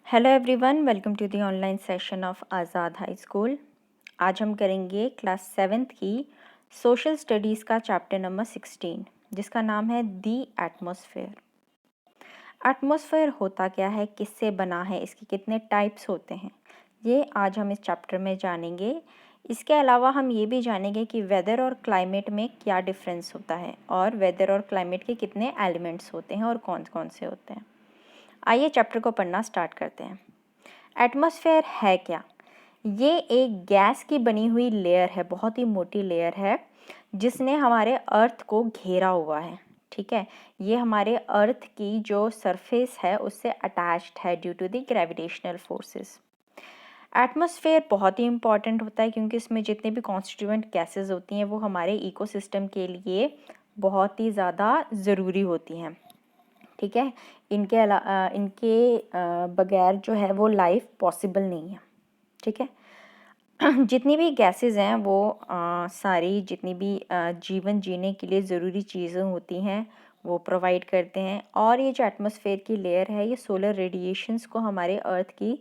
Hello everyone, welcome to the online session of Azad high school. आज हम करेंगे class 7th की सोशल स्टडीज़ का चैप्टर नंबर 16 जिसका नाम है दी एटमॉस्फेयर। एटमॉस्फेयर होता क्या है, किससे बना है, इसके कितने टाइप्स होते हैं, ये आज हम इस चैप्टर में जानेंगे। इसके अलावा हम ये भी जानेंगे कि वेदर और क्लाइमेट में क्या डिफरेंस होता है और वेदर और क्लाइमेट के कितने एलिमेंट्स होते हैं और कौन कौन से होते हैं। आइए चैप्टर को पढ़ना स्टार्ट करते हैं। एटमॉस्फेयर है क्या? ये एक गैस की बनी हुई लेयर है, बहुत ही मोटी लेयर है जिसने हमारे अर्थ को घेरा हुआ है। ठीक है, ये हमारे अर्थ की जो सरफेस है उससे अटैच्ड है due to the gravitational forces. Atmosphere बहुत ही इंपॉर्टेंट होता है क्योंकि इसमें जितने भी कॉन्स्टिट्यूएंट गैसेस होती हैं वो हमारे इकोसिस्टम के लिए बहुत ही ज़्यादा ज़रूरी होती हैं। ठीक है, इनके बगैर जो है वो लाइफ पॉसिबल नहीं है। ठीक है, जितनी भी गैसेस हैं वो सारी जितनी भी जीवन जीने के लिए ज़रूरी चीज़ें होती हैं वो प्रोवाइड करते हैं। और ये जो एटमॉस्फेयर की लेयर है ये सोलर रेडिएशंस को हमारे अर्थ की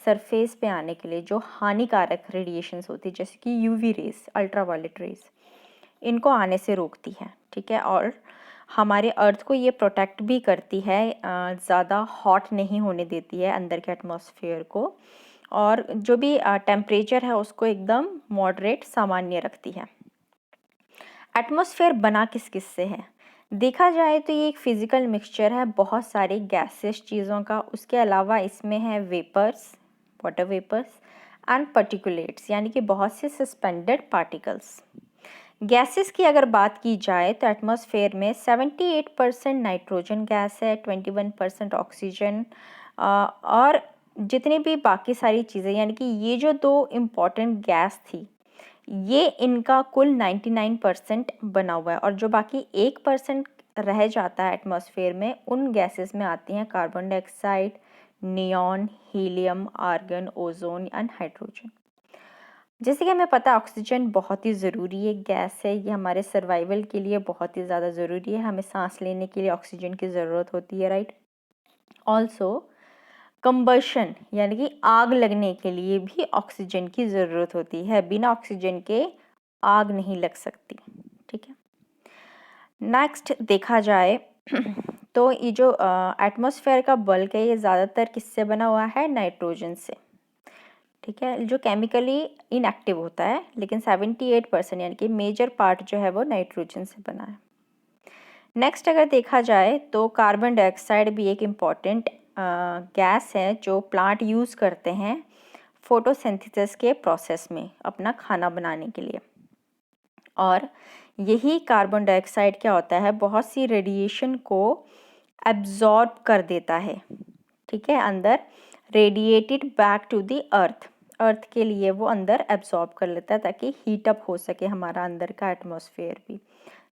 सरफेस पे आने के लिए, जो हानिकारक रेडिएशंस होती है जैसे कि यूवी रेस, अल्ट्रावायलेट रेस, इनको आने से रोकती है। ठीक है, और हमारे अर्थ को ये प्रोटेक्ट भी करती है, ज़्यादा हॉट नहीं होने देती है अंदर के एटमॉस्फेयर को, और जो भी टेम्परेचर है उसको एकदम मॉडरेट सामान्य रखती है। एटमॉस्फेयर बना किस किस से है? देखा जाए तो ये एक फिजिकल मिक्सचर है बहुत सारी गैसेस चीज़ों का। उसके अलावा इसमें है vapours, water vapours and particulates, यानी कि बहुत से सस्पेंडेड पार्टिकल्स। गैसेस की अगर बात की जाए तो एटमॉस्फेयर में 78% नाइट्रोजन गैस है, 21% ऑक्सीजन, और जितनी भी बाकी सारी चीज़ें, यानी कि ये जो दो इम्पॉर्टेंट गैस थी ये इनका कुल 99% बना हुआ है। और जो बाकी 1% रह जाता है एटमॉस्फेयर में, उन गैसेस में आती हैं carbon dioxide, neon, helium, argon, ozone and hydrogen. जैसे कि हमें पता है ऑक्सीजन बहुत ही ज़रूरी एक गैस है, ये हमारे सर्वाइवल के लिए बहुत ही ज़्यादा ज़रूरी है। हमें सांस लेने के लिए ऑक्सीजन की ज़रूरत होती है, राइट। ऑल्सो कंबशन यानी कि आग लगने के लिए भी ऑक्सीजन की ज़रूरत होती है, बिना ऑक्सीजन के आग नहीं लग सकती। ठीक है, नेक्स्ट देखा जाए तो ये जो एटमॉस्फेयर का बल्क है ये ज़्यादातर किससे बना हुआ है? नाइट्रोजन से। ठीक है, जो केमिकली इनएक्टिव होता है, लेकिन 78% यानी कि मेजर पार्ट जो है वो नाइट्रोजन से बना है। नेक्स्ट अगर देखा जाए तो कार्बन डाइऑक्साइड भी एक इम्पॉर्टेंट गैस है जो प्लांट यूज़ करते हैं फोटोसिंथेसिस के प्रोसेस में अपना खाना बनाने के लिए। और यही कार्बन डाइऑक्साइड क्या होता है, बहुत सी रेडिएशन को एब्जॉर्ब कर देता है। ठीक है, अंदर radiated back to the earth के लिए वो अंदर एब्जॉर्ब कर लेता है ताकि हीट अप हो सके हमारा अंदर का एटमॉस्फेयर भी,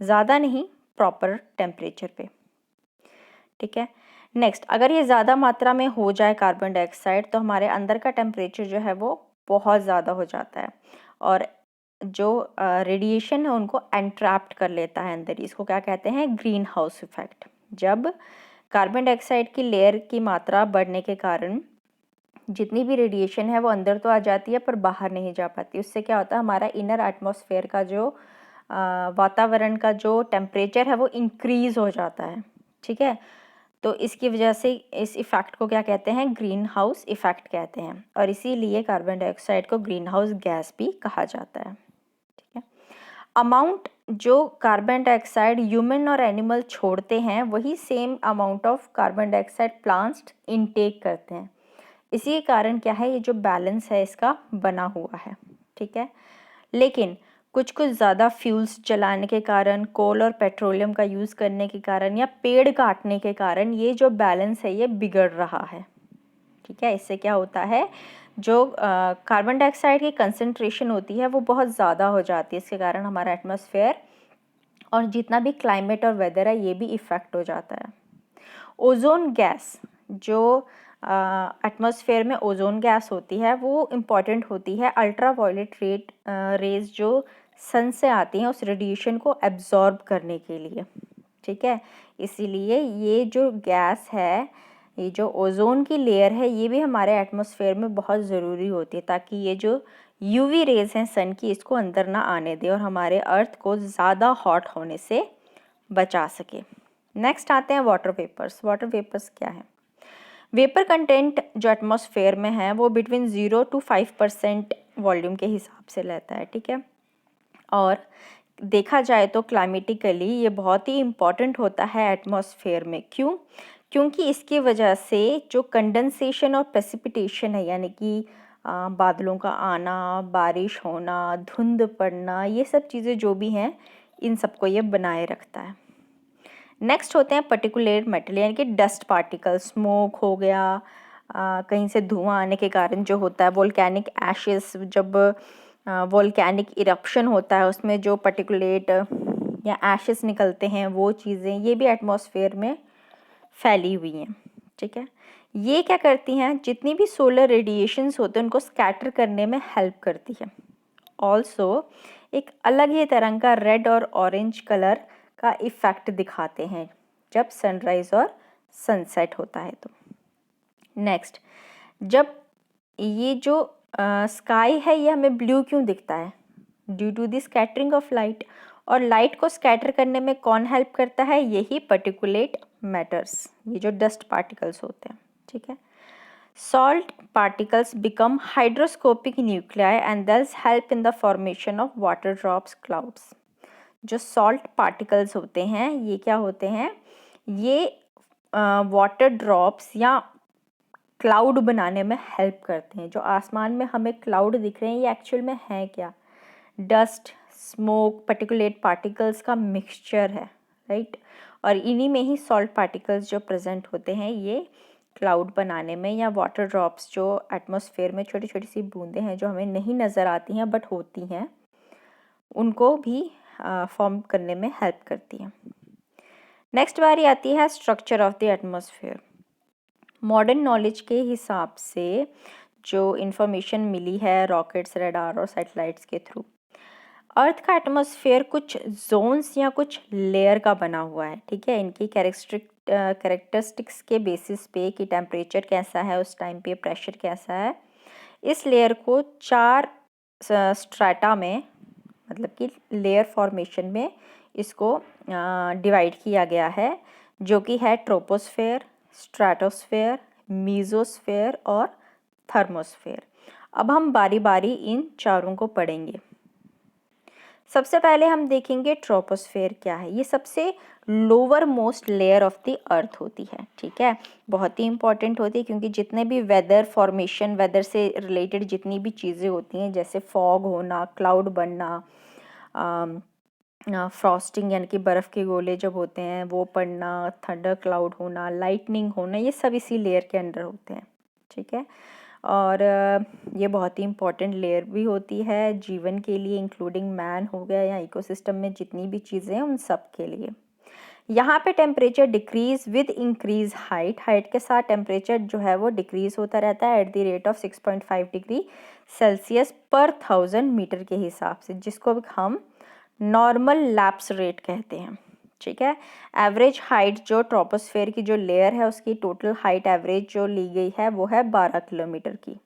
ज़्यादा नहीं, प्रॉपर टेम्परेचर पे। ठीक है, नेक्स्ट अगर ये ज़्यादा मात्रा में हो जाए कार्बन डाइऑक्साइड तो हमारे अंदर का टेम्परेचर जो है वो बहुत ज़्यादा हो जाता है और जो रेडिएशन है उनको एंट्रैप्ट कर लेता है अंदर। इसको क्या कहते हैं? Green house effect. जब कार्बन डाइऑक्साइड की लेयर की मात्रा बढ़ने के कारण जितनी भी रेडिएशन है वो अंदर तो आ जाती है पर बाहर नहीं जा पाती। उससे क्या होता है, हमारा इनर एटमॉस्फेयर का जो वातावरण का जो टेम्परेचर है वो इंक्रीज़ हो जाता है। ठीक है, तो इसकी वजह से इस इफ़ेक्ट को क्या कहते हैं? ग्रीन हाउस इफ़ेक्ट कहते हैं, और इसीलिए कार्बन डाइऑक्साइड को ग्रीन हाउस गैस भी कहा जाता है। ठीक है, अमाउंट जो कार्बन डाइऑक्साइड ह्यूमन और एनिमल छोड़ते हैं वही same amount of carbon dioxide plants intake करते हैं। इसी के कारण क्या है, ये जो बैलेंस है इसका बना हुआ है। ठीक है, लेकिन कुछ कुछ ज़्यादा फ्यूल्स जलाने के कारण, कोल और पेट्रोलियम का यूज़ करने के कारण या पेड़ काटने के कारण ये जो बैलेंस है ये बिगड़ रहा है। ठीक है, इससे क्या होता है, जो कार्बन डाइऑक्साइड की कंसंट्रेशन होती है वो बहुत ज़्यादा हो जाती है। इसके कारण हमारा एटमॉस्फेयर और जितना भी क्लाइमेट और वेदर है ये भी इफ़ेक्ट हो जाता है। ओजोन गैस, जो एटमॉस्फेयर में ओजोन गैस होती है वो इम्पॉर्टेंट होती है अल्ट्रावायलेट रेज जो सन से आती हैं उस रेडिएशन को एब्जॉर्ब करने के लिए। ठीक है, इसीलिए ये जो गैस है ये जो ओजोन की लेयर है ये भी हमारे एटमॉस्फेयर में बहुत ज़रूरी होती है ताकि ये जो यूवी रेज हैं सन की इसको अंदर ना आने दे और हमारे अर्थ को ज़्यादा हॉट होने से बचा सके। नेक्स्ट आते हैं वाटर वेपर्स। वाटर वेपर्स क्या है? वेपर कंटेंट जो एटमॉस्फेयर में है वो बिटवीन 0 to 5% वॉल्यूम के हिसाब से रहता है, ठीक है। और देखा जाए तो क्लाइमेटिकली ये बहुत ही इम्पॉर्टेंट होता है एटमॉस्फेयर में। क्यों? क्योंकि इसकी वजह से जो कंडेंसेशन और प्रेसिपिटेशन है यानी कि बादलों का आना, बारिश होना, धुंध पड़ना, ये सब चीज़ें जो भी हैं इन सबको ये बनाए रखता है। नेक्स्ट होते हैं पर्टिकुलेट मेटेरियल यानी कि डस्ट पार्टिकल। स्मोक हो गया, कहीं से धुआं आने के कारण जो होता है वोल्केनिक एशेस, जब वोल्केनिक इरप्शन होता है उसमें जो पर्टिकुलेट या एशेस निकलते हैं वो चीज़ें ये भी एटमॉस्फेयर में फैली हुई हैं, ठीक है। ये क्या करती हैं? जितनी भी सोलर रेडिएशंस होते हैं उनको स्कैटर करने में हेल्प करती है। ऑल्सो एक अलग ही तरह का रेड और ऑरेंज कलर का इफ़ेक्ट दिखाते हैं जब सनराइज़ और सनसेट होता है तो। नेक्स्ट, जब ये जो स्काई है ये हमें ब्लू क्यों दिखता है? Due to the scattering of light. और लाइट को स्कैटर करने में कौन हेल्प करता है? यही पर्टिकुलेट मैटर्स, ये जो डस्ट पार्टिकल्स होते हैं, ठीक है। Salt particles become hygroscopic nuclei and thus help in the formation of water drops clouds. जो सॉल्ट पार्टिकल्स होते हैं ये क्या होते हैं? ये वाटर ड्रॉप्स या क्लाउड बनाने में हेल्प करते हैं। जो आसमान में हमें क्लाउड दिख रहे हैं ये एक्चुअल में है क्या? डस्ट, स्मोक, पर्टिकुलेट पार्टिकल्स का मिक्सचर है, राइट। और इन्हीं में ही सॉल्ट पार्टिकल्स जो प्रेजेंट होते हैं ये क्लाउड बनाने में, या वाटर ड्रॉप्स जो एटमॉस्फेयर में छोटी छोटी सी बूंदें हैं जो हमें नहीं नज़र आती हैं बट होती हैं, उनको भी फॉर्म करने में हेल्प करती हैं। नेक्स्ट बारी आती है structure of the atmosphere. Modern knowledge के हिसाब से जो इन्फॉर्मेशन मिली है रॉकेट्स, रडार और सैटेलाइट्स के थ्रू, अर्थ का एटमॉस्फेयर कुछ जोन्स या कुछ लेयर का बना हुआ है, ठीक है। इनकी कैरेक्टरिस्टिक्स के बेसिस पे कि टेम्परेचर कैसा है उस टाइम पे, प्रेशर कैसा है, इस लेयर को 4 स्ट्रैटा में, मतलब कि लेयर फॉर्मेशन में इसको डिवाइड किया गया है, जो कि है ट्रोपोस्फेयर, स्ट्रैटोस्फेयर, मीजोस्फेयर और थर्मोस्फेयर। अब हम बारी बारी इन चारों को पढ़ेंगे। सबसे पहले हम देखेंगे ट्रोपोस्फेयर क्या है। ये सबसे lower most layer of the अर्थ होती है, ठीक है। बहुत ही इंपॉर्टेंट होती है क्योंकि जितने भी वेदर फॉर्मेशन, वेदर से रिलेटेड जितनी भी चीज़ें होती हैं जैसे फॉग होना, क्लाउड बनना, फ्रॉस्टिंग यानी कि बर्फ़ के गोले जब होते हैं वो पड़ना, थंडर क्लाउड होना, लाइटनिंग होना, ये सब इसी लेयर के अंडर होते हैं, ठीक है। और ये बहुत ही इम्पॉर्टेंट लेयर भी होती है जीवन के लिए, इंक्लूडिंग मैन हो गया या इकोसिस्टम में जितनी भी चीज़ें हैं उन सब के लिए। यहाँ पे temperature decrease with increase height, height के साथ टेम्परेचर जो है वो डिक्रीज होता रहता है at the rate of 6.5 degree Celsius पर 1000 मीटर के हिसाब से, जिसको हम नॉर्मल लैप्स रेट कहते हैं, ठीक है। एवरेज हाइट जो ट्रोपोस्फेयर की जो लेयर है उसकी टोटल हाइट एवरेज जो ली गई है वो है 12 किलोमीटर की।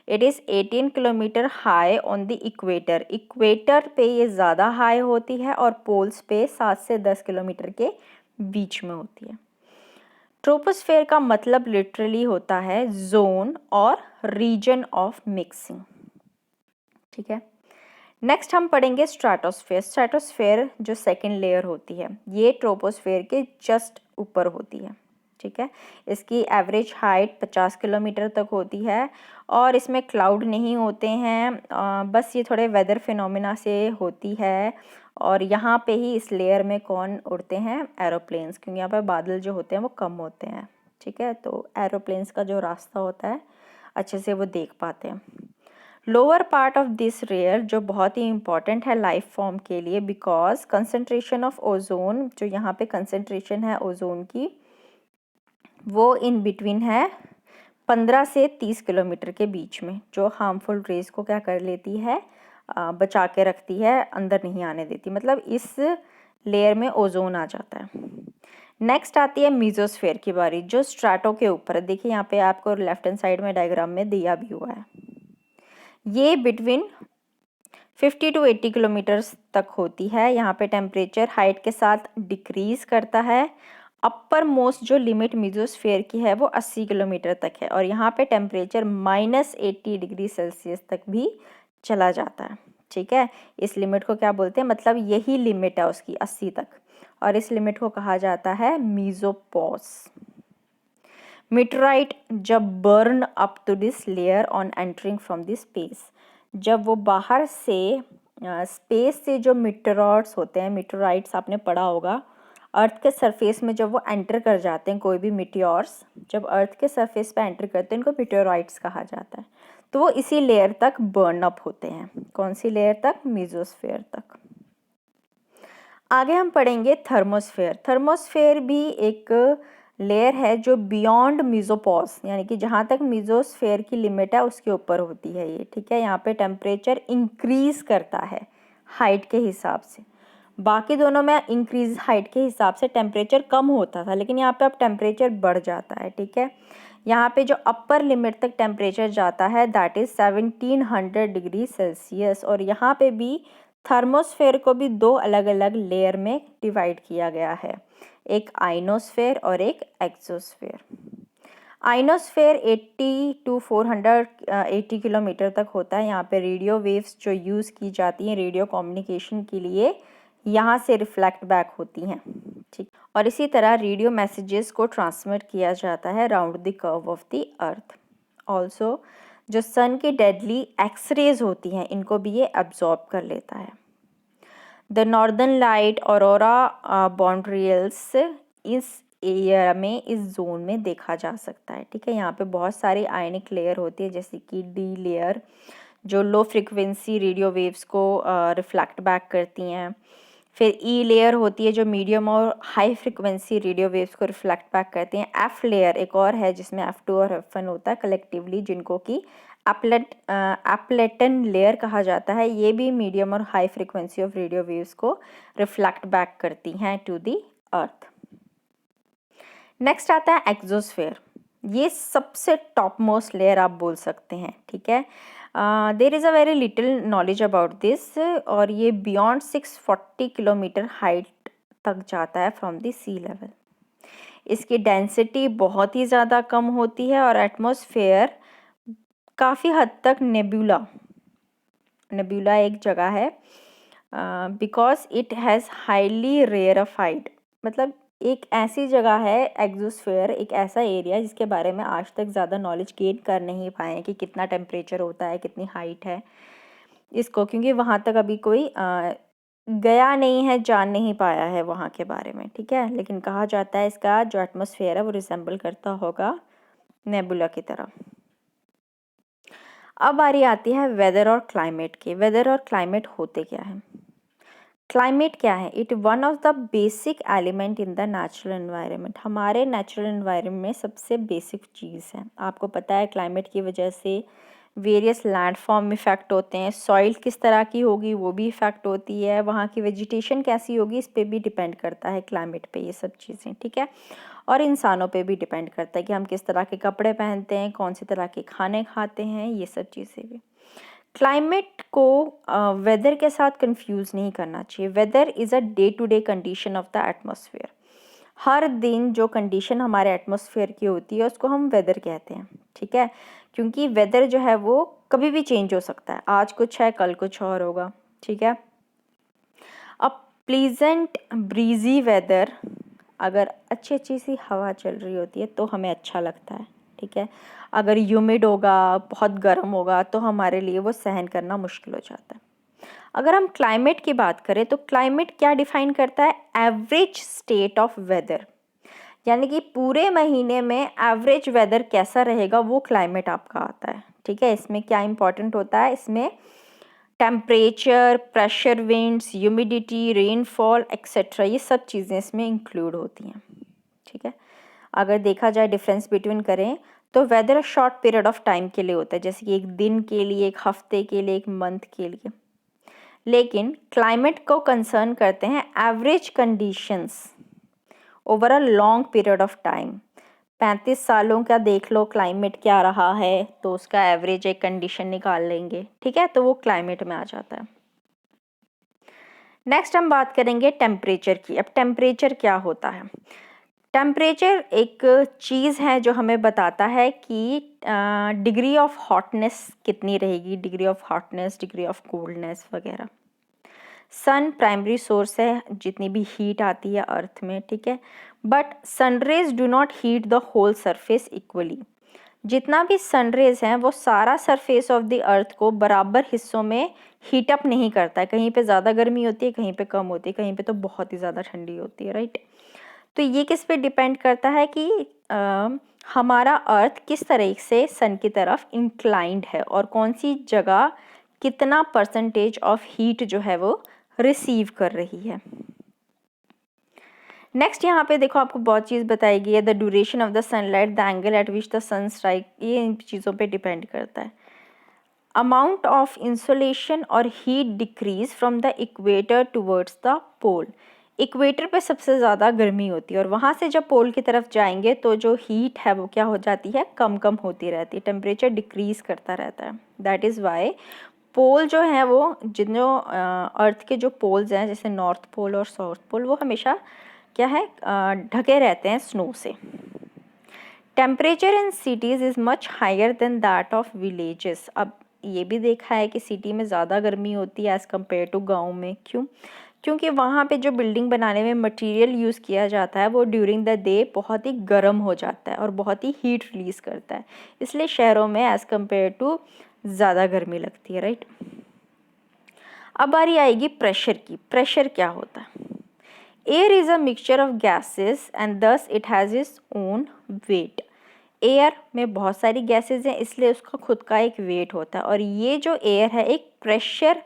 It is 18 kilometre high on the equator. Equator पे ये ज़्यादा हाई होती है और पोल्स पे 7 से 10 किलोमीटर के बीच में होती है। ट्रोपोस्फेयर का मतलब लिटरली होता है जोन और रीजन ऑफ मिक्सिंग, ठीक है। नेक्स्ट हम पढ़ेंगे स्ट्रैटोस्फेयर। स्ट्रैटोस्फेयर जो सेकंड लेयर होती है ये ट्रोपोस्फेयर के जस्ट ऊपर होती है, ठीक है। इसकी एवरेज हाइट 50 किलोमीटर तक होती है और इसमें क्लाउड नहीं होते हैं, बस ये थोड़े वेदर फिनोमिना से होती है। और यहाँ पे ही इस लेयर में कौन उड़ते हैं? एरोप्लेन्स, क्योंकि यहाँ पर बादल जो होते हैं वो कम होते हैं, ठीक है। तो एरोप्लेन्स का जो रास्ता होता है अच्छे से वो देख पाते हैं। Lower part of this layer जो बहुत ही इंपॉर्टेंट है लाइफ फॉर्म के लिए, बिकॉज कंसंट्रेशन ऑफ ओजोन, जो यहाँ पे कंसंट्रेशन है ओजोन की वो इन बिटवीन है 15 से 30 किलोमीटर के बीच में, जो हार्मफुल रेज को क्या कर लेती है? बचा के रखती है, अंदर नहीं आने देती, मतलब इस लेयर में ओजोन आ जाता है। नेक्स्ट आती है मीजोस्फेयर की बारी, जो स्ट्रैटो के ऊपर है। देखिए यहाँ पे आपको लेफ्ट हैंड साइड में डायग्राम में दिया भी हुआ है। ये बिटवीन 50 to 80 किलोमीटर्स तक होती है। यहाँ पे टेम्परेचर हाइट के साथ डिक्रीज करता है। अपर मोस्ट जो लिमिट मीजोस्फेयर की है वो 80 किलोमीटर तक है, और यहाँ पे टेम्परेचर -80 डिग्री सेल्सियस तक भी चला जाता है। ठीक है, इस लिमिट को क्या बोलते हैं, मतलब यही लिमिट है उसकी 80 तक, और इस लिमिट को कहा जाता है मीजोपॉज। मीटराइट जब burn up to this layer on entering from this space, जब वो बाहर से स्पेस से जो मीटरॉइड्स होते हैं, मीटराइट्स आपने पढ़ा होगा, अर्थ के सरफेस में जब वो एंटर कर जाते हैं, कोई भी मीटियोर्स जब अर्थ के सरफेस पे एंटर करते हैं, इनको मीटेओराइट्स कहा जाता है। तो वो इसी लेयर तक बर्न अप होते हैं। कौन सी लेयर तक, मीजोस्फेयर तक। आगे हम पढ़ेंगे थर्मोस्फेयर। थर्मोस्फेयर भी एक लेयर है जो बियॉन्ड मीजोपॉज, यानी कि जहाँ तक मीजोस्फेयर की लिमिट है उसके ऊपर होती है ये। ठीक है, यहाँ पे टेम्परेचर इंक्रीज करता है हाइट के हिसाब से। बाकी दोनों में इंक्रीज हाइट के हिसाब से टेम्परेचर कम होता था, लेकिन यहाँ पे अब टेम्परेचर बढ़ जाता है। ठीक है, यहाँ पे जो अपर लिमिट तक टेम्परेचर जाता है दैट इज़ 1700 डिग्री सेल्सियस। और यहाँ पे भी थर्मोस्फेयर को भी दो अलग अलग लेयर में डिवाइड किया गया है, एक आइनोस्फेयर और एक एक्सोस्फेयर। आइनोस्फेयर 80 to 480 किलोमीटर तक होता है। यहाँ पे रेडियो वेव्स जो यूज़ की जाती हैं रेडियो कम्युनिकेशन के लिए, यहाँ से रिफ्लेक्ट बैक होती हैं। ठीक, और इसी तरह रेडियो मैसेजेस को ट्रांसमिट किया जाता है round the curve of the earth. Also जो सन की डेडली एक्सरेज होती हैं, इनको भी ये एब्जॉर्ब कर लेता है। द नॉर्दर्न लाइट ऑरोरा बॉन्ड्रियल्स इस एरिया में, इस जोन में देखा जा सकता है। ठीक है, यहाँ पे बहुत सारी आयनिक लेयर होती है, जैसे कि डी लेयर जो लो फ्रिक्वेंसी रेडियो वेव्स को रिफ्लेक्ट बैक करती हैं। फिर ई लेयर होती है जो मीडियम और हाई फ्रिक्वेंसी रेडियो वेव्स को रिफ्लेक्ट बैक करती हैं। एफ लेयर एक और है जिसमें F2 और F1 होता है कलेक्टिवली, जिनको कि एप्लेटन लेयर कहा जाता है। ये भी मीडियम और high frequency of radio waves को रिफ्लेक्ट बैक करती हैं टू दी अर्थ। नेक्स्ट आता है एक्सोस्फेयर। ये सबसे टॉप मोस्ट लेयर आप बोल सकते हैं। ठीक है, there is a very little knowledge about this, और ये बियॉन्ड 640 किलोमीटर हाइट तक जाता है फ्रॉम द सी लेवल। इसकी डेंसिटी बहुत ही ज़्यादा कम होती है, और एटमॉस्फेयर काफ़ी हद तक नेबुला एक जगह है, बिकॉज इट हैज़ हाईली रेयरफाइड, मतलब एक ऐसी जगह है एक्सोस्फेयर, एक ऐसा एरिया जिसके बारे में आज तक ज़्यादा नॉलेज गेन कर नहीं पाए हैं कि कितना टेम्परेचर होता है, कितनी हाइट है इसको, क्योंकि वहाँ तक अभी कोई गया नहीं है, जान नहीं पाया है वहाँ के बारे में। ठीक है, लेकिन कहा जाता है इसका जो एटमॉस्फेयर है वो रिसेंबल करता होगा नेबुला की तरह। अब बारी आती है वेदर और क्लाइमेट की। वेदर और क्लाइमेट होते क्या है? क्लाइमेट क्या है? It one of the basic element in the natural environment. हमारे नेचुरल एनवायरनमेंट में सबसे बेसिक चीज़ है। आपको पता है क्लाइमेट की वजह से वेरियस लैंडफॉर्म इफ़ेक्ट होते हैं, सॉइल किस तरह की होगी वो भी इफ़ेक्ट होती है, वहाँ की वेजिटेशन कैसी होगी इस पे भी डिपेंड करता है क्लाइमेट पे ये सब चीज़ें। ठीक है, और इंसानों पे भी डिपेंड करता है कि हम किस तरह के कपड़े पहनते हैं, कौन सी तरह के खाने खाते हैं, ये सब चीज़ें भी। क्लाइमेट को वेदर के साथ कंफ्यूज नहीं करना चाहिए। Weather is a day to day condition of the atmosphere. हर दिन जो कंडीशन हमारे एटमॉस्फेयर की होती है उसको हम वेदर कहते हैं। ठीक है, क्योंकि वेदर जो है वो कभी भी चेंज हो सकता है, आज कुछ है कल कुछ और होगा। ठीक है, अब प्लीजेंट ब्रीजी वेदर, अगर अच्छी अच्छी सी हवा चल रही होती है तो हमें अच्छा लगता है। ठीक है, अगर ह्यूमिड होगा, बहुत गर्म होगा, तो हमारे लिए वो सहन करना मुश्किल हो जाता है। अगर हम क्लाइमेट की बात करें तो क्लाइमेट क्या डिफाइन करता है? एवरेज स्टेट ऑफ वेदर, यानी कि पूरे महीने में एवरेज वेदर कैसा रहेगा वो क्लाइमेट आपका आता है। ठीक है, इसमें क्या इंपॉर्टेंट होता है? इसमें temperature, pressure, winds, humidity, rainfall etcetera, ये सब चीज़ें इसमें इंक्लूड होती हैं। ठीक है, अगर देखा जाए डिफरेंस बिटवीन करें तो weather short period of time के लिए होता है, जैसे कि एक दिन के लिए, एक हफ्ते के लिए, एक मंथ के लिए। लेकिन क्लाइमेट को कंसर्न करते हैं average conditions over a long period of time. 35 सालों का देख लो क्लाइमेट क्या रहा है, तो उसका एवरेज एक कंडीशन निकाल लेंगे, ठीक है, तो वो क्लाइमेट में आ जाता है। नेक्स्ट हम बात करेंगे टेम्परेचर की। अब टेम्परेचर क्या होता है? टेम्परेचर एक चीज़ है जो हमें बताता है कि डिग्री ऑफ हॉटनेस कितनी रहेगी, degree of hotness, degree of coldness वगैरह। सन प्राइमरी सोर्स है जितनी भी हीट आती है अर्थ में, ठीक है, but sunrays do not heat the whole surface equally. जितना भी सनरेज हैं वो सारा सरफेस ऑफ द अर्थ को बराबर हिस्सों में हीटअप नहीं करता है। कहीं पे ज़्यादा गर्मी होती है, कहीं पे कम होती है, कहीं पे तो बहुत ही ज़्यादा ठंडी होती है, राइट। तो ये किस पे डिपेंड करता है कि हमारा अर्थ किस तरह से सन की तरफ इंक्लाइंड है और कौन सी जगह कितना परसेंटेज ऑफ हीट जो है वो रिसीव कर रही है। नेक्स्ट यहाँ पे देखो आपको बहुत चीज़ बताई गई है। The duration of the sunlight, the angle at which the sun strike, ये इन चीज़ों पे डिपेंड करता है। अमाउंट ऑफ इंसोलेशन और heat decrease from the equator towards the pole. Equator पे सबसे ज़्यादा गर्मी होती है और वहाँ से जब पोल की तरफ जाएंगे तो जो हीट है वो क्या हो जाती है, कम कम होती रहती है, टेम्परेचर डिक्रीज करता रहता है। दैट इज़ वाई पोल जो है वो जितने अर्थ के जो पोल्स हैं जैसे नॉर्थ पोल और साउथ पोल वो हमेशा क्या है, ढके रहते हैं स्नो से। Temperature in cities is much higher than that of villages. अब ये भी देखा है कि सिटी में ज़्यादा गर्मी होती है एज़ कम्पेयर टू गाँव में। क्यों? क्योंकि वहाँ पे जो बिल्डिंग बनाने में मटेरियल यूज़ किया जाता है वो ड्यूरिंग द डे बहुत ही गर्म हो जाता है और बहुत ही हीट रिलीज़ करता है, इसलिए शहरों में एज़ कम्पेयर टू ज़्यादा गर्मी लगती है, राइट। अब बारी आएगी प्रेशर की। प्रेशर क्या होता है? Air is a mixture of gases and thus it has its own wait. Air में बहुत सारी गैसेस हैं इसलिए उसका खुद का एक वेट होता है और ये जो एयर है एक प्रेशर,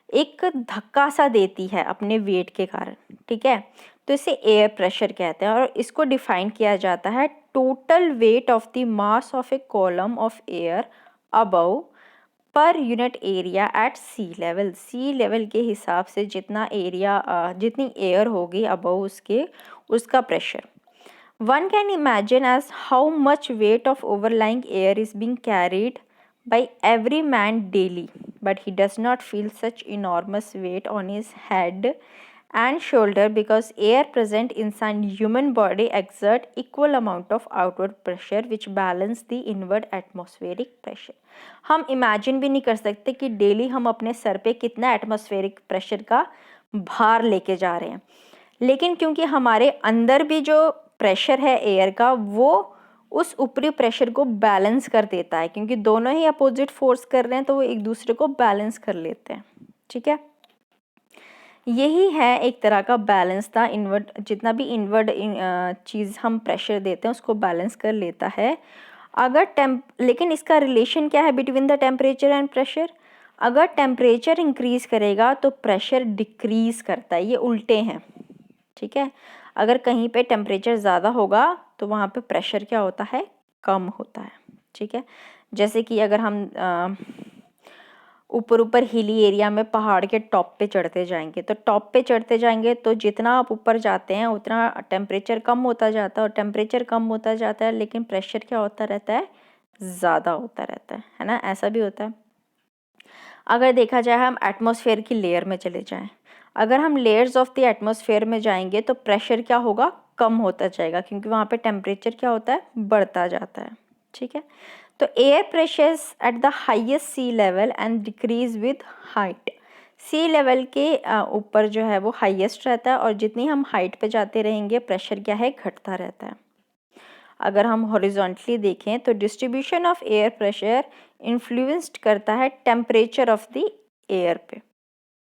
एक धक्का सा देती है अपने वेट के कारण, ठीक है, तो इसे एयर प्रेशर कहते हैं और इसको डिफाइन किया जाता है total weight of the mass of a column of air above per unit area at sea level. Sea level के हिसाब से जितना एरिया, जितनी एयर होगी अबव उसका प्रेशर। One can imagine as how much weight of overlying air is being carried by every man daily, but he does not feel such enormous weight on his head and shoulder because air present inside human body exert equal amount of outward pressure which balance the inward atmospheric pressure। हम imagine भी नहीं कर सकते कि daily हम अपने sir पे कितना एटमॉस्फेरिक प्रेशर का भार लेके जा रहे हैं, लेकिन क्योंकि हमारे अंदर भी जो प्रेशर है एयर का वो उस ऊपरी प्रेशर को बैलेंस कर देता है, क्योंकि दोनों ही अपोजिट फोर्स कर रहे हैं तो वो एक दूसरे को बैलेंस कर लेते हैं, ठीक है। यही है एक तरह का बैलेंस था। इनवर्ड, जितना भी इनवर्ड चीज़ हम प्रेशर देते हैं उसको बैलेंस कर लेता है। अगर लेकिन इसका रिलेशन क्या है between the temperature and pressure? अगर टेम्परेचर इंक्रीज करेगा तो प्रेशर डिक्रीज करता है, ये उल्टे हैं, ठीक है। अगर कहीं पे टेम्परेचर ज़्यादा होगा तो वहाँ पे प्रेशर क्या होता है, कम होता है, ठीक है। जैसे कि अगर हम ऊपर ऊपर हिली एरिया में पहाड़ के टॉप पे चढ़ते जाएंगे तो टॉप पे चढ़ते जाएंगे तो जितना आप ऊपर जाते हैं उतना टेम्परेचर कम होता जाता है और टेम्परेचर कम होता जाता है लेकिन प्रेशर क्या होता रहता है, ज़्यादा होता रहता है ना, ऐसा भी होता है। अगर देखा जाए हम एटमॉस्फेयर की लेयर में चले जाएं, अगर हम लेयर्स ऑफ द एटमॉस्फेयर में जाएंगे तो प्रेशर क्या होगा, कम होता जाएगा, क्योंकि वहाँ पे टेम्परेचर क्या होता है, बढ़ता जाता है, ठीक है। तो air pressures at the highest sea level and decrease with height. Sea level के ऊपर जो है वो हाईएस्ट रहता है और जितनी हम हाइट पे जाते रहेंगे प्रेशर क्या है, घटता रहता है। अगर हम हॉरिजॉन्टली देखें तो distribution of air pressure influenced करता है टेम्परेचर ऑफ द एयर पे,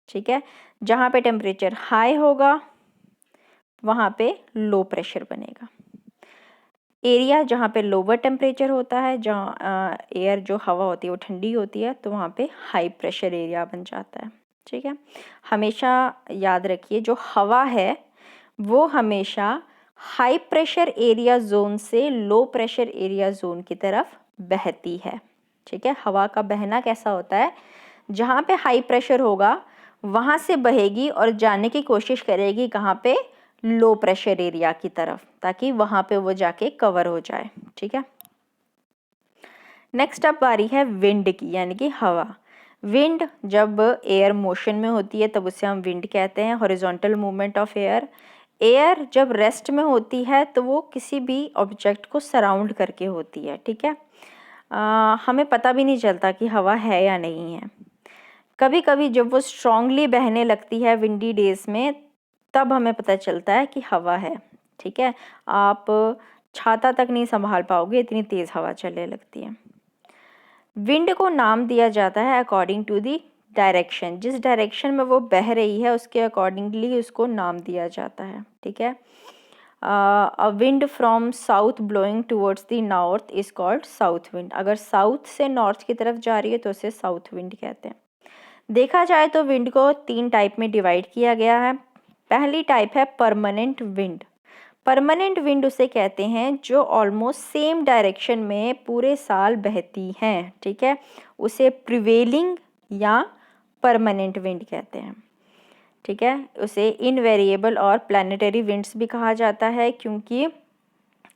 ठीक है। जहाँ पे टेम्परेचर हाई होगा वहाँ पे लो प्रेशर बनेगा। एरिया जहाँ पे लोअर टेम्परेचर होता है, जहाँ एयर जो हवा होती है वो ठंडी होती है, तो वहाँ पे हाई प्रेशर एरिया बन जाता है, ठीक है। हमेशा याद रखिए जो हवा है वो हमेशा हाई प्रेशर एरिया जोन से लो प्रेशर एरिया जोन की तरफ बहती है, ठीक है। हवा का बहना कैसा होता है, जहाँ पे हाई प्रेशर होगा वहाँ से बहेगी और जाने की कोशिश करेगी कहाँ पे, लो प्रेशर एरिया की तरफ, ताकि वहाँ पे वो जाके कवर हो जाए। ठीक है, नेक्स्ट अब बारी है विंड की, यानी कि हवा। विंड जब एयर मोशन में होती है तब उसे हम विंड कहते हैं, horizontal movement of air. Air जब रेस्ट में होती है तो वो किसी भी ऑब्जेक्ट को सराउंड करके होती है। ठीक है, हमें पता भी नहीं चलता कि हवा है या नहीं है। कभी कभी जब वो स्ट्रांगली बहने लगती है विंडी डेज में, तब हमें पता चलता है कि हवा है। ठीक है, आप छाता तक नहीं संभाल पाओगे, इतनी तेज़ हवा चलने लगती है। विंड को नाम दिया जाता है अकॉर्डिंग टू दी डायरेक्शन, जिस डायरेक्शन में वो बह रही है उसके अकॉर्डिंगली उसको नाम दिया जाता है। ठीक है, a wind from south blowing towards the north is called south wind. अगर साउथ से नॉर्थ की तरफ जा रही है तो उसे साउथ विंड कहते हैं। देखा जाए तो विंड को 3 टाइप में डिवाइड किया गया है। पहली टाइप है परमानेंट विंड। परमानेंट विंड उसे कहते हैं जो ऑलमोस्ट सेम डायरेक्शन में पूरे साल बहती हैं। ठीक है, उसे प्रिवेलिंग या परमानेंट विंड कहते हैं। ठीक है, उसे इनवेरिएबल और प्लानिटरी विंड्स भी कहा जाता है, क्योंकि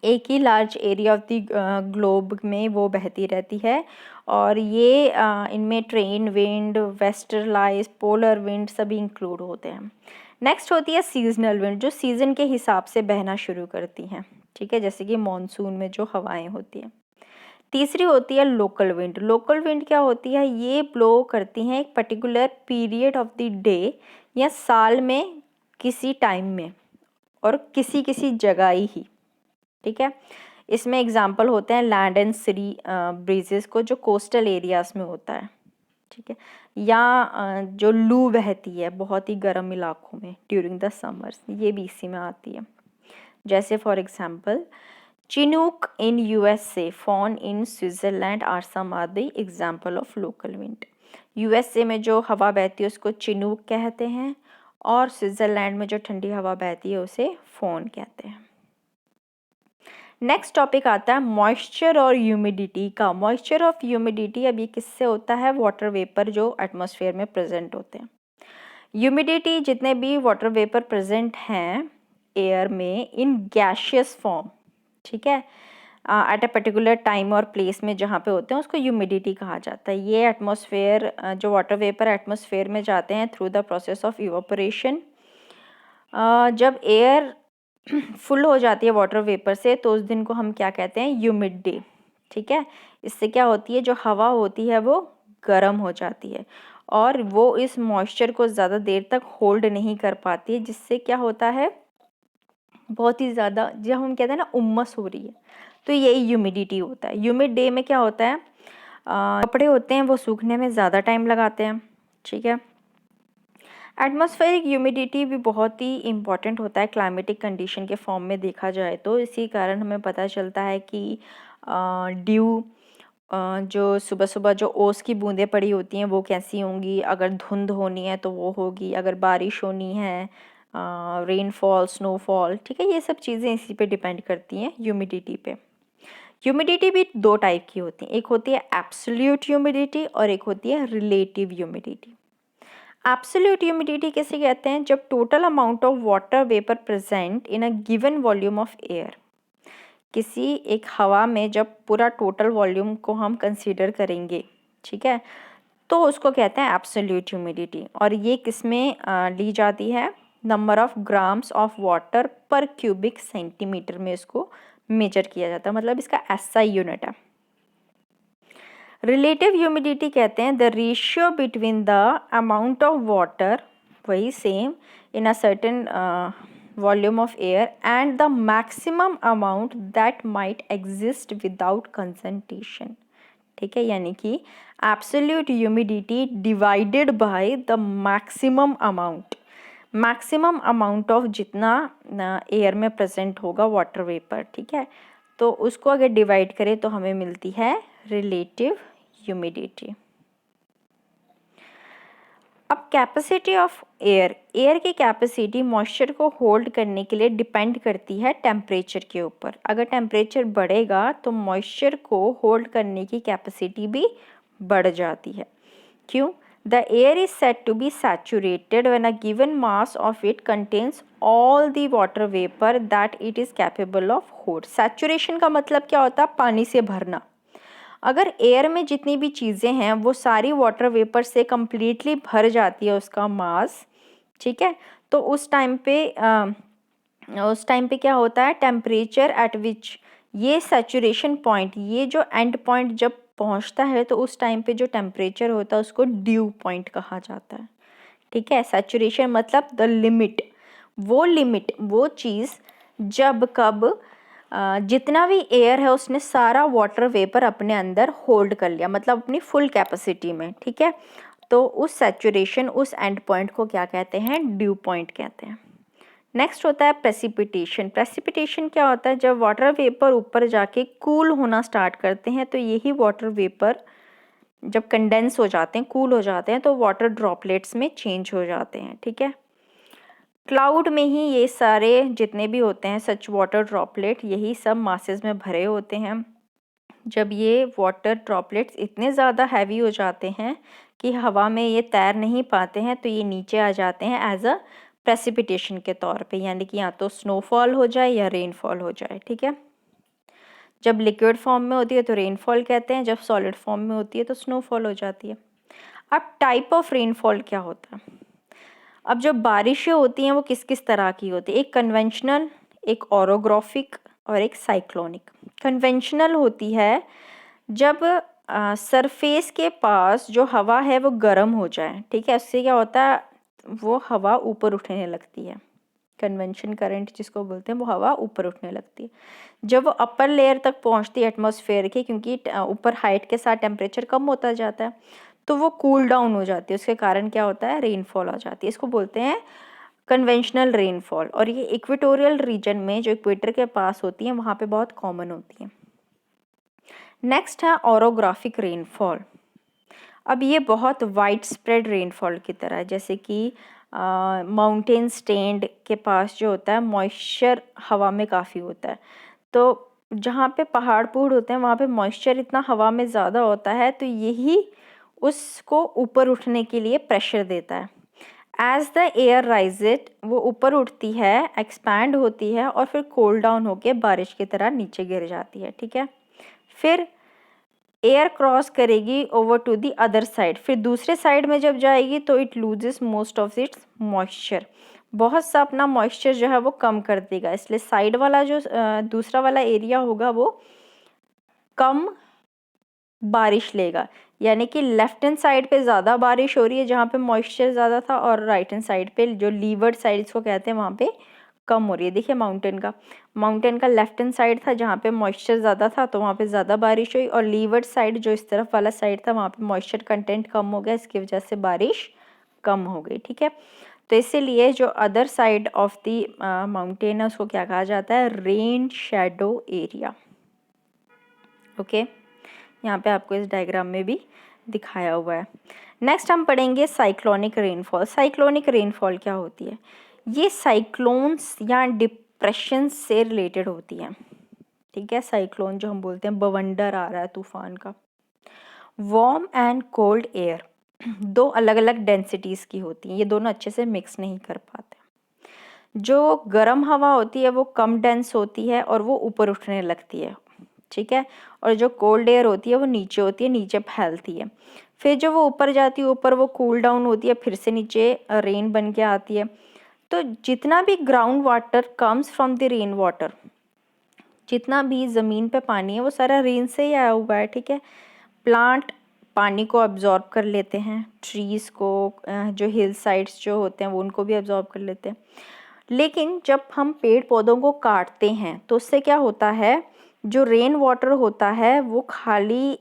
एक ही large area of the globe में वो बहती रहती है। और ये इनमें trade wind, westerlies, polar wind सभी इंक्लूड होते हैं। नेक्स्ट होती है सीजनल विंड, जो सीज़न के हिसाब से बहना शुरू करती हैं। ठीक है, जैसे कि मॉनसून में जो हवाएं होती हैं। तीसरी होती है लोकल विंड। लोकल विंड क्या होती है, ये ब्लो करती हैं एक particular period of the day या साल में किसी टाइम में और किसी किसी जगह ही। ठीक है, इसमें एग्जाम्पल होते हैं लैंड एंड सी ब्रीजेस को, जो कोस्टल एरियाज में होता है। ठीक है, या जो लू बहती है बहुत ही गर्म इलाकों में ड्यूरिंग द समर्स, ये भी इसी में आती है। जैसे for example Chinook in USA, foehn in Switzerland are some are the example of local wind. USA में जो हवा बहती है उसको चिनूक कहते हैं, और स्विट्जरलैंड में जो ठंडी हवा बहती है उसे फॉन कहते हैं। नेक्स्ट टॉपिक आता है मॉइस्चर और ह्यूमिडिटी का। मॉइस्चर ऑफ ह्यूमिडिटी अब ये किससे होता है, वाटर वेपर जो एटमॉस्फेयर में प्रेजेंट होते हैं। ह्यूमिडिटी जितने भी वाटर वेपर प्रेजेंट हैं एयर में इन गैशियस फॉर्म, ठीक है, एट अ पर्टिकुलर टाइम और प्लेस में जहाँ पे होते हैं उसको ह्यूमिडिटी कहा जाता है। ये एटमॉस्फेयर जो वाटर वेपर एटमॉस्फेयर में जाते हैं through the process of evaporation. जब एयर फुल हो जाती है वाटर वेपर से तो उस दिन को हम क्या कहते हैं, ह्यूमिड डे। ठीक है, इससे क्या होती है, जो हवा होती है वो गर्म हो जाती है और वो इस मॉइस्चर को ज़्यादा देर तक होल्ड नहीं कर पाती है, जिससे क्या होता है, बहुत ही ज़्यादा, जब हम कहते हैं ना उम्मस हो रही है, तो यही ह्यूमिडिटी होता है। ह्यूमिड डे में क्या होता है, कपड़े होते हैं वो सूखने में ज़्यादा टाइम लगाते हैं। ठीक है, एटमॉस्फेरिक ह्यूमिडिटी भी बहुत ही इम्पॉर्टेंट होता है क्लाइमेटिक कंडीशन के फॉर्म में देखा जाए तो। इसी कारण हमें पता चलता है कि ड्यू, जो सुबह सुबह जो ओस की बूंदें पड़ी होती हैं वो कैसी होंगी, अगर धुंध होनी है तो वो होगी, अगर बारिश होनी है, रेनफॉल, स्नोफॉल। ठीक है, ये सब चीज़ें इसी पे डिपेंड करती हैं ह्यूमिडिटी पे। ह्यूमिडिटी भी 2 टाइप की होती हैं, एक होती है एब्सोल्यूट ह्यूमिडिटी और एक होती है रिलेटिव ह्यूमिडिटी। एब्सोल्यूट ह्यूमिडिटी किसे कहते हैं, जब total amount of water vapour present in a given volume of air. किसी एक हवा में जब पूरा टोटल वॉल्यूम को हम कंसीडर करेंगे, ठीक है, तो उसको कहते हैं एब्सोल्यूट ह्यूमिडिटी। और ये किसमें ली जाती है, number of grams of water per cubic centimetre में इसको मेजर किया जाता है, मतलब इसका एसआई यूनिट है। रिलेटिव ह्यूमिडिटी कहते हैं the ratio between the amount of water, वही same, in a certain volume of air and the maximum amount that might exist without concentration. ठीक है, यानी कि absolute humidity divided by the maximum amount, maximum amount of जितना air में present होगा water vapour. ठीक है, तो उसको अगर डिवाइड करें तो हमें मिलती है रिलेटिव ह्यूमिडिटी। अब कैपेसिटी ऑफ एयर, एयर की कैपेसिटी मॉइस्चर को होल्ड करने के लिए डिपेंड करती है टेम्परेचर के ऊपर। अगर टेम्परेचर बढ़ेगा तो मॉइस्चर को होल्ड करने की कैपेसिटी भी बढ़ जाती है। क्यों, The air is said to be saturated when a given mass of it contains all the water vapor that it is capable of hold. Saturation का मतलब क्या होता है? पानी से भरना। अगर एयर में जितनी भी चीज़ें हैं वो सारी वाटर वेपर से कम्प्लीटली भर जाती है उसका मास, ठीक है, तो उस टाइम पे क्या होता है? टेम्परेचर एट विच ये सैचुरेशन पॉइंट, ये जो एंड पॉइंट जब पहुंचता है तो उस टाइम पे जो टेम्परेचर होता है उसको ड्यू पॉइंट कहा जाता है, ठीक है। सैचुरेशन मतलब द लिमिट, वो चीज़ जब कब जितना भी एयर है उसने सारा वाटर वेपर अपने अंदर होल्ड कर लिया, मतलब अपनी फुल कैपेसिटी में, ठीक है, तो उस सैचुरेशन, उस एंड पॉइंट को क्या कहते हैं? ड्यू पॉइंट कहते हैं। नेक्स्ट होता है प्रेसिपिटेशन। प्रेसिपिटेशन क्या होता है? जब वाटर वेपर ऊपर जाके कूल होना स्टार्ट करते हैं तो यही वाटर वेपर जब कंडेंस हो जाते हैं, कूल हो जाते हैं, तो वाटर ड्रॉपलेट्स में चेंज हो जाते हैं, ठीक है। क्लाउड में ही ये सारे जितने भी होते हैं सच वाटर ड्रॉपलेट, यही सब मासेस में भरे होते हैं। जब ये वाटर ड्रॉपलेट्स इतने ज़्यादा हैवी हो जाते हैं कि हवा में ये तैर नहीं पाते हैं तो ये नीचे आ जाते हैं एज अ प्रेसिपिटेशन के तौर पे, यानी कि या तो स्नोफॉल हो जाए या रेनफॉल हो जाए, ठीक है। जब लिक्विड फॉर्म में होती है तो रेनफॉल कहते हैं, जब सॉलिड फॉर्म में होती है तो स्नोफॉल हो जाती है। अब टाइप ऑफ रेनफॉल क्या होता है? अब जो बारिशें होती हैं वो किस किस तरह की होती है? एक कन्वेंशनल, एक ओरोग्राफिक और एक साइक्लोनिक। कन्वेंशनल होती है जब सरफेस के पास जो हवा है वो गर्म हो जाए, ठीक है, उससे क्या होता है? वो हवा ऊपर उठने लगती है। कन्वेंशन करंट जिसको बोलते हैं, वो हवा ऊपर उठने लगती है। जब वो अपर लेयर तक पहुंचती है एटमॉस्फेयर के, क्योंकि ऊपर हाइट के साथ टेम्परेचर कम होता जाता है, तो वो कूल डाउन हो जाती है, उसके कारण क्या होता है? रेनफॉल आ जाती है। इसको बोलते हैं कन्वेंशनल रेनफॉल, और ये इक्वेटोरियल रीजन में जो इक्वेटर के पास होती है वहाँ पे बहुत कॉमन होती है। नेक्स्ट है ओरोग्राफिक रेनफॉल। अब ये बहुत वाइड स्प्रेड रेनफॉल की तरह है, जैसे कि माउंटेन स्टैंड के पास जो होता है मॉइस्चर हवा में काफ़ी होता है, तो जहाँ पे पहाड़ होते हैं वहाँ पे मॉइस्चर इतना हवा में ज़्यादा होता है, तो यही उसको ऊपर उठने के लिए प्रेशर देता है। एज द एयर राइजेट, वो ऊपर उठती है, एक्सपैंड होती है और फिर कूल डाउन होके बारिश की तरह नीचे गिर जाती है, ठीक है। फिर एयर क्रॉस करेगी over to the other side, फिर दूसरे साइड में जब जाएगी तो it loses most of its moisture, बहुत सा अपना मॉइस्चर जो है वो कम कर देगा, इसलिए साइड वाला जो दूसरा वाला एरिया होगा वो कम बारिश लेगा। यानी कि लेफ्ट हैंड साइड पे ज़्यादा बारिश हो रही है जहाँ पे मॉइस्चर ज़्यादा था, और राइट हैंड साइड पे जो लीवर्ड साइड इसको कहते हैं वहाँ पे कम हो रही है। देखिए माउंटेन का लेफ्ट हैंड साइड था जहाँ पे मॉइस्चर ज़्यादा था तो वहाँ पे ज़्यादा बारिश हुई, और लीवर्ड साइड जो इस तरफ वाला साइड था वहाँ पे मॉइस्चर कंटेंट कम हो गया, इसकी वजह से बारिश कम हो गई, ठीक है। तो इसीलिए जो other side of the mountain है उसको क्या कहा जाता है? Rain shadow area. ओके, यहाँ पे आपको इस डायग्राम में भी दिखाया हुआ है। नेक्स्ट हम पढ़ेंगे साइक्लोनिक रेनफॉल। साइक्लोनिक रेनफॉल क्या होती है? ये साइक्लोन्स या डिप्रेशन से रिलेटेड होती है, ठीक है। साइक्लोन जो हम बोलते हैं, बवंडर आ रहा है तूफान का। वार्म एंड कोल्ड एयर दो अलग अलग डेंसिटीज़ की होती हैं, ये दोनों अच्छे से मिक्स नहीं कर पाते। जो गर्म हवा होती है वो कम डेंस होती है और वो ऊपर उठने लगती है, ठीक है, और जो कोल्ड एयर होती है वो नीचे होती है, नीचे फैलती है। फिर जो वो ऊपर जाती है, ऊपर वो कूल डाउन होती है, फिर से नीचे रेन बन के आती है। तो जितना भी ground water comes from the rain water, जितना भी ज़मीन पे पानी है वो सारा रेन से ही आया हुआ है, ठीक है। प्लांट पानी को अब्जॉर्ब कर लेते हैं, ट्रीज़ को, जो हिल साइड्स जो होते हैं वो उनको भी अब्जॉर्ब कर लेते हैं। लेकिन जब हम पेड़ पौधों को काटते हैं तो उससे क्या होता है? जो रेन वाटर होता है वो खाली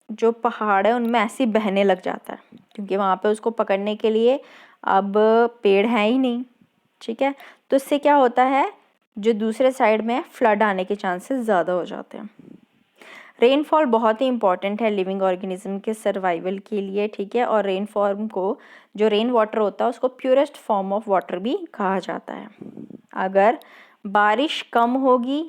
जो पहाड़ है उनमें ऐसे ही बहने लग जाता है, क्योंकि वहाँ पे उसको पकड़ने के लिए अब पेड़ हैं ही नहीं, ठीक है। तो इससे क्या होता है? जो दूसरे साइड में फ्लड आने के चांसेस ज़्यादा हो जाते हैं। रेनफॉल बहुत ही इंपॉर्टेंट है लिविंग ऑर्गेनिज्म के सर्वाइवल के लिए, ठीक है। और रेनफॉल को, जो रेन वाटर होता है उसको प्योरेस्ट फॉर्म ऑफ वाटर भी कहा जाता है। अगर बारिश कम होगी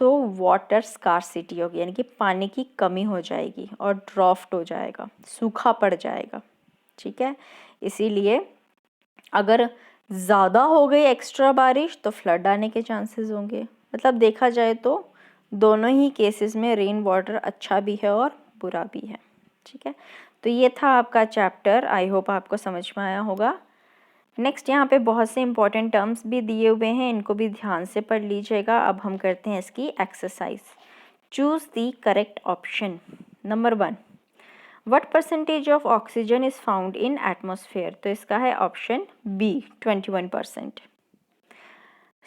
तो वाटर स्कार्सिटी होगी, यानी कि पानी की कमी हो जाएगी और ड्राफ्ट हो जाएगा, सूखा पड़ जाएगा। ठीक है, इसीलिए अगर ज़्यादा हो गई एक्स्ट्रा बारिश तो फ्लड आने के चांसेस होंगे। मतलब देखा जाए तो दोनों ही केसेस में रेन वाटर अच्छा भी है और बुरा भी है। ठीक है, तो ये था आपका चैप्टर। आई होप आपको समझ में आया होगा। नेक्स्ट यहाँ पे बहुत से इंपॉर्टेंट टर्म्स भी दिए हुए हैं, इनको भी ध्यान से पढ़ लीजिएगा। अब हम करते हैं इसकी exercise. Choose the correct option. Number 1, what percentage of oxygen is found in atmosphere? तो इसका है option B 21%।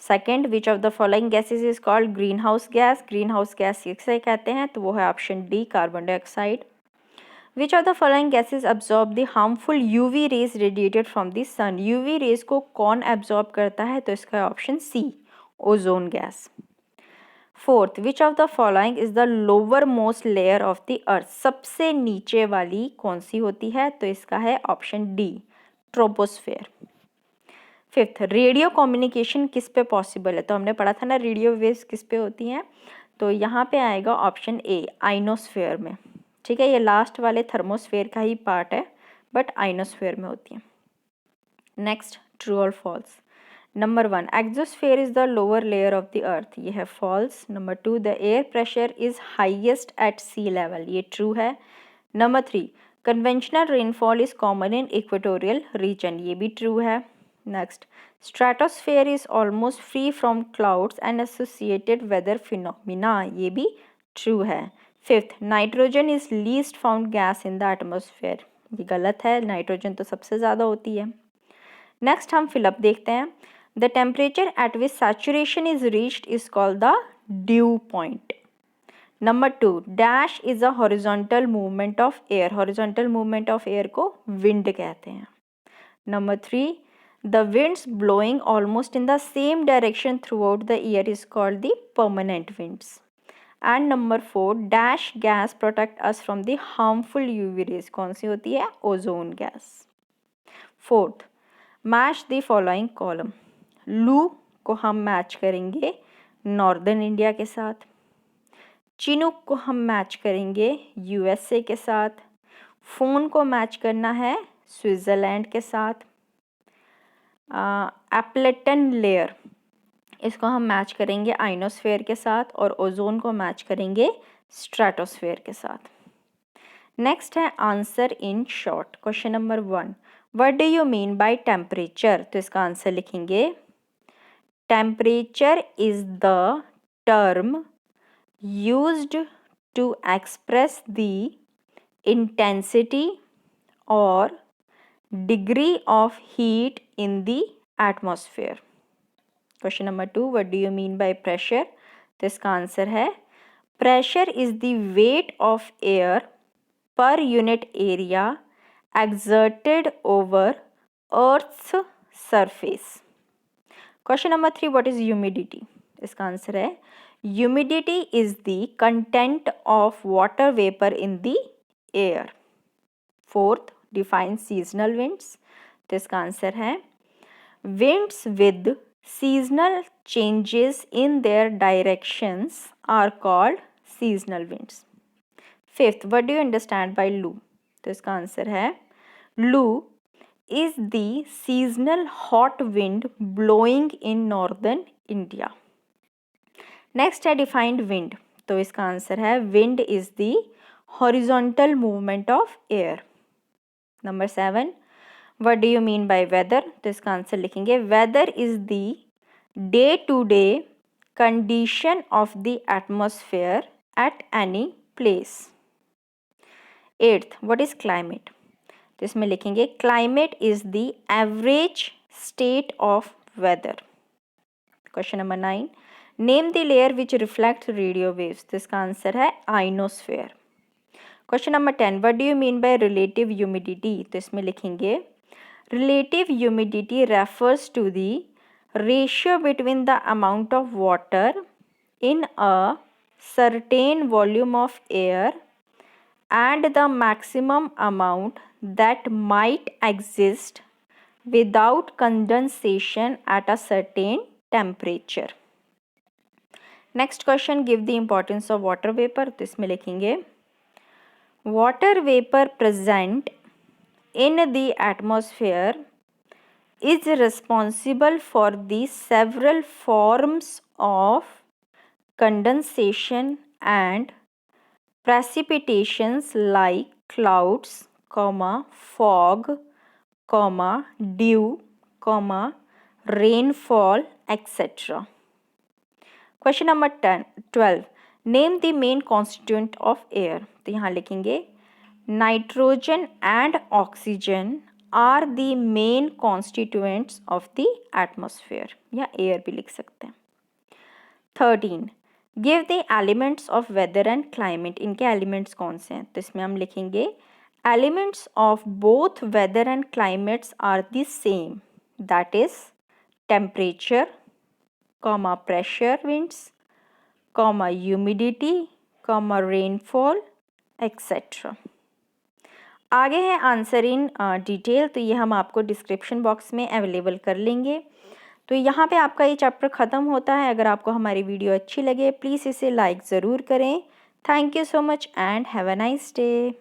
Second, which of the following gases is called greenhouse gas? Greenhouse gas किसे कहते हैं? तो वो है option D carbon dioxide. Which of the following gases absorb the harmful UV rays radiated from the sun? UV rays को कौन absorb करता है? तो इसका है option C ozone gas. Fourth, which of the following is the lowermost layer of the earth? सबसे नीचे वाली कौन सी होती है? तो इसका है option D troposphere. Fifth, radio communication किस पे पॉसिबल है? तो हमने पढ़ा था ना रेडियो वेव्स किस पे होती हैं, तो यहाँ पे आएगा ऑप्शन ए आइनोस्फेयर में। ठीक है, ये लास्ट वाले थर्मोस्फेयर का ही पार्ट है, बट आइनोस्फेयर में होती है। नेक्स्ट, ट्रू और false. Number 1, exosphere is the lower layer of the earth, ये है false. Number 2, the air pressure is highest at sea level, ये ट्रू है। Number 3, conventional rainfall is common in equatorial region, ये भी true है। Next, stratosphere is almost free from clouds and associated weather phenomena, ये भी true है। Fifth, nitrogen is least found gas in the atmosphere, ये गलत है, नाइट्रोजन तो सबसे ज़्यादा होती है। नेक्स्ट हम फिलअप देखते हैं। The temperature at which saturation is reached is called the due point. Number 2, dash is a horizontal movement of air, horizontal movement of air को विंड कहते हैं। Number 3, the winds blowing almost in the same direction through out the year is called the permanent winds. And number 4, dash gas protect us from the harmful UV raise, कौन सी होती है? Ozone gas. Fourth, match the following column. लू को हम match करेंगे northern India के साथ, Chinook को हम मैच करेंगे यूएसए के साथ, फोन को मैच करना है स्विट्ज़रलैंड के साथ, एप्लेटन लेयर इसको हम मैच करेंगे आइनोस्फेयर के साथ, और ओजोन को मैच करेंगे स्ट्रेटोस्फेयर के साथ। नेक्स्ट है answer in short. Question number 1, what do you mean by temperature? तो इसका आंसर लिखेंगे temperature is the term used to express the intensity or degree of heat in the atmosphere. Question number 2, what do you mean by pressure? तो इसका answer है pressure is the weight of air per unit area exerted over Earth's surface. Question number 3, what is humidity? इसका answer है humidity is the content of water vapor in the air. Fourth, define seasonal winds. तो इसका answer है winds with seasonal changes in their directions are called seasonal winds. Fifth, what do you understand by loo? तो इसका answer है loo is the seasonal hot wind blowing in northern India. Next है defined wind. तो इसका answer है wind is the horizontal movement of air. Number 7, what do you mean by weather? तो इसका answer लिखेंगे weather is the day to day condition of the atmosphere at any place. 8th, what is climate? तो इसमें लिखेंगे climate is the average state of weather. Question number 9, name the layer which reflect radio waves. तो इसका answer है ionosphere. Question number 10, what do you mean by relative humidity? तो इसमें लिखेंगे relative humidity refers to the ratio between the amount of water in a certain volume of air and the maximum amount that might exist without condensation at a certain temperature. Next question, give the importance of water vapour. तो इसमें लिखेंगे water vapour present in the atmosphere is responsible for the several forms of condensation and precipitations like clouds, fog, dew, rainfall, etc. Question number 12. Name the main constituent of air. तो यहाँ लिखेंगे nitrogen and oxygen are the main constituents of the atmosphere, या air भी लिख सकते हैं। 13. Give the elements of weather and climate. इनके elements कौन से हैं? तो इसमें हम लिखेंगे elements of both weather and climates are the same, that is temperature, pressure winds, humidity, rainfall, etcetera. आगे है आंसर इन डिटेल, तो ये हम आपको डिस्क्रिप्शन बॉक्स में अवेलेबल कर लेंगे। तो यहाँ पे आपका ये चैप्टर ख़त्म होता है। अगर आपको हमारी वीडियो अच्छी लगे प्लीज़ इसे लाइक ज़रूर करें। Thank you so much and have a nice day.